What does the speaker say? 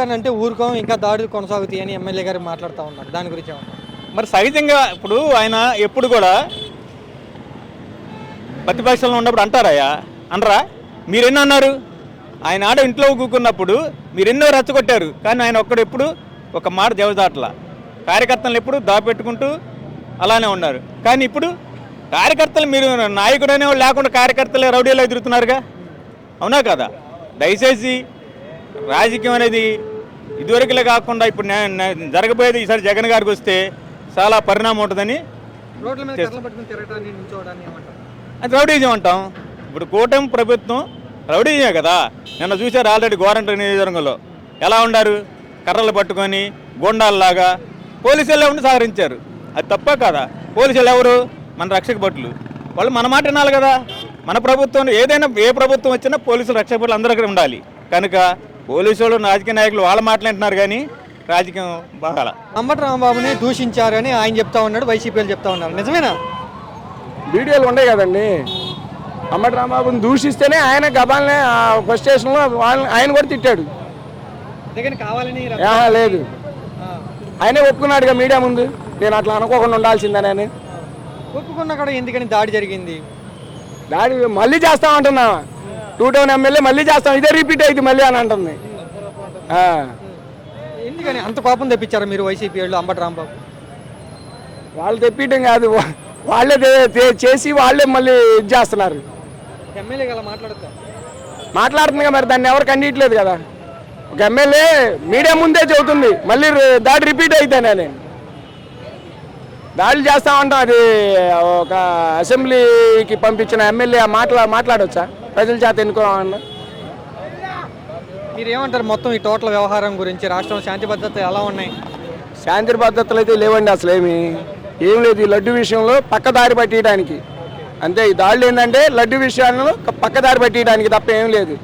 అంటే ఊరుకోం ఇంకా దాడులు కొనసాగుతాయి అని ఎమ్మెల్యే గారు మాట్లాడుతూ ఉన్నారు. దాని గురించి ఏమన్నా? మరి సహజంగా ఇప్పుడు ఆయన ఎప్పుడు కూడా ప్రతిపక్షంలో ఉన్నప్పుడు అంటారయ్యా అనరా? మీరెన్నో అన్నారు. ఆయన ఆడ ఇంట్లో కూకున్నప్పుడు మీరెన్నో రెచ్చగొట్టారు, కానీ ఆయన ఒక్కడు ఎప్పుడు ఒక మాట జవదాట్ల. కార్యకర్తలను ఎప్పుడు దాపెట్టుకుంటూ అలానే ఉన్నారు. కానీ ఇప్పుడు కార్యకర్తలు మీరు నాయకుడు అనేవాళ్ళు లేకుండా కార్యకర్తలే రౌడీలో ఎదురుతున్నారుగా, అవునా కదా? దయచేసి రాజకీయం అనేది ఇదివరకులే కాకుండా ఇప్పుడు జరగబోయేది ఈసారి జగన్ గారికి వస్తే చాలా పరిణామం ఉంటుందని. రోడ్ల మీద కర్రలు పట్టుకుని తిరగటాన్ని నిల్చోవడాన్ని ఏమంటారు? అది రౌడీజం అంటాం. ఇప్పుడు కూటమి ప్రభుత్వం రౌడీజమే కదా. నిన్న చూశారు ఆల్రెడీ గోరంట్ల నియోజకవర్గంలో ఎలా ఉన్నారు, కర్రలు పట్టుకొని గోండాల్లాగా పోలీసులు ఉండి సహకరించారు. అది తప్ప కదా? పోలీసులు ఎవరు? మన రక్షక భటులు. వాళ్ళు మన మాట వినాలి కదా. మన ప్రభుత్వం ఏదైనా ఏ ప్రభుత్వం వచ్చినా పోలీసులు రక్షక భటులు అందరూ అక్కడ ఉండాలి. కనుక పోలీసులు రాజకీయ నాయకులు వాళ్ళ మాట్లాడుతున్నారు, కానీ రాజకీయం బాగాల. అంబటి రాంబాబుని దూషించారని ఆయన చెప్తా ఉన్నాడు, వైసీపీలు చెప్తా ఉన్నారు. నిజమేనా? వీడియోలు ఉన్నాయి కదండి. అంబటి రాంబాబుని దూషిస్తేనే ఆయన గబాలనే ఫస్ట్ స్టేషన్లో ఆయన కూడా తిట్టాడు. కావాలని లేదు, ఆయనే ఒప్పుకున్నాడుగా మీడియా ముందు, నేను అట్లా అనుకోకుండా ఉండాల్సిందని. ఒప్పుకున్నా కూడా ఎందుకని దాడి జరిగింది? దాడి మళ్ళీ చేస్తామంటున్నా, 2 ఎమ్మెల్యే మళ్ళీ చేస్తాం, ఇదే రిపీట్ అయింది మళ్ళీ అని అంటుంది. ఎందుకని అంత కోపం తెప్పించారు మీరు వైసీపీ వాళ్ళు అంబటి రాంబాబు? వాళ్ళు తెప్పించడం కాదు, వాళ్ళే చేసి వాళ్ళే మళ్ళీ ఇది చేస్తున్నారు. ఎమ్మెల్యే కదా మాట్లాడుతుంది కదా, మరి దాన్ని ఎవరు ఖండించలేదు కదా. ఒక ఎమ్మెల్యే మీడియా ముందే చెబుతుంది మళ్ళీ దాడి రిపీట్ అవుతానని. దాడులు చేస్తామంటాం, అది ఒక అసెంబ్లీకి పంపించిన ఎమ్మెల్యే మాట్లాడవచ్చా? ప్రజల చేత ఎన్నుకోవాలన్నా. మీరు ఏమంటారు మొత్తం ఈ టోటల్ వ్యవహారం గురించి? రాష్ట్రంలో శాంతి భద్రతలు ఎలా ఉన్నాయి? శాంతి భద్రతలు అయితే లేవండి, అసలు ఏం లేదు. ఈ లడ్డు విషయంలో పక్కదారి పట్టియడానికి అంతే. ఈ దాడులు ఏంటంటే లడ్డు విషయాలను పక్కదారి పట్టియడానికి తప్ప ఏం లేదు.